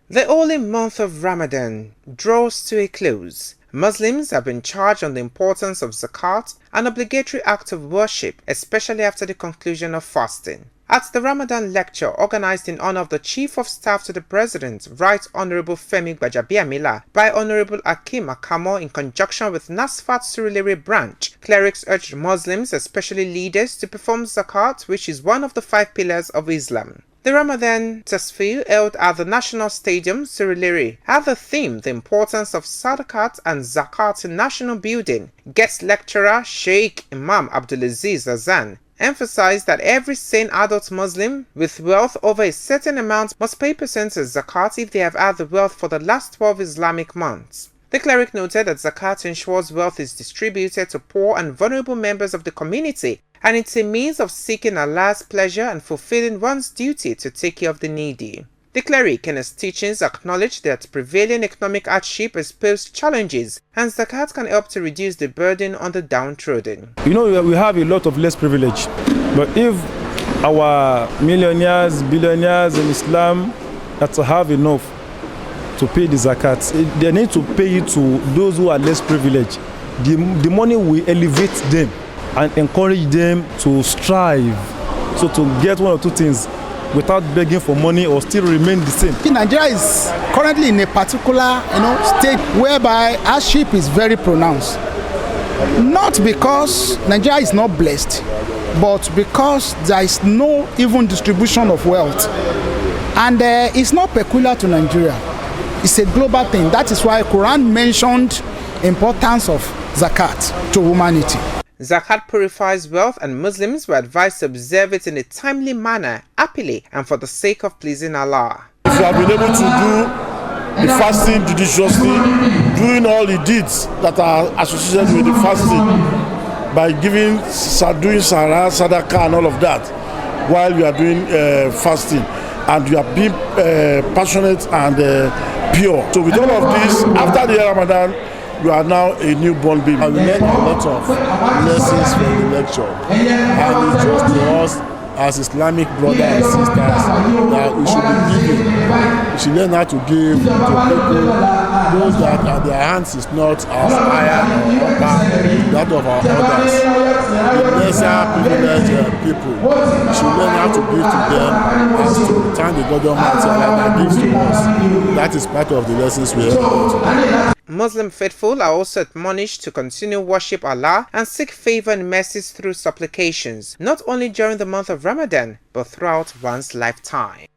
The holy month of Ramadan draws to a close. Muslims have been charged on the importance of zakat, an obligatory act of worship, especially after the conclusion of fasting. At the Ramadan lecture organized in honor of the Chief of Staff to the President, Right Honorable Femi Gbajabiamila, by Honorable HAKEEM AKAMO in conjunction with NASFAT SURULERE Branch, clerics urged Muslims, especially leaders, to perform zakat, which is one of the 5 pillars of Islam. The Ramadan Tafseer held at the National Stadium, Surulere, had the theme The Importance of Sadaqat and Zakat in National Building. Guest lecturer Sheikh Imam Abdulaziz Azan emphasized that every sane adult Muslim with wealth over a certain amount must pay percent as zakat if they have had the wealth for the last 12 Islamic months. The cleric noted that zakat ensures wealth is distributed to poor and vulnerable members of the community, and it's a means of seeking Allah's pleasure and fulfilling one's duty to take care of the needy. The cleric in his teachings acknowledged that prevailing economic hardship has posed challenges, and zakat can help to reduce the burden on the downtrodden. You know, we have a lot of less privilege, but if our millionaires, billionaires in Islam that have enough to pay the zakat, they need to pay it to those who are less privileged. The money will elevate them and encourage them to strive, so to get one or two things without begging for money or still remain the same. Nigeria is currently in a particular state whereby hardship is very pronounced. Not because Nigeria is not blessed, but because there is no even distribution of wealth. And it's not peculiar to Nigeria. It's a global thing. That is why Quran mentioned importance of zakat to humanity. Zakat purifies wealth, and Muslims were advised to observe it in a timely manner, happily, and for the sake of pleasing Allah. If you have been able to do the fasting judiciously, doing all the deeds that are associated with the fasting, by doing sarah, sadaqah and all of that, while you are doing fasting, and you are being passionate and pure. So with all of this, after the Ramadan, you are now a newborn baby. We learned a lot of lessons from the lecture, and it's just to us as Islamic brothers and sisters that we should be giving. We should learn how to give to people, those that their hands is not as iron or upper that of our others. The lesser privileged people, we should learn how to give to them as to thank the God Almighty that gives to us. That is part of the lessons we have learned. Muslim faithful are also admonished to continue worship Allah and seek favor and mercies through supplications, not only during the month of Ramadan, but throughout one's lifetime.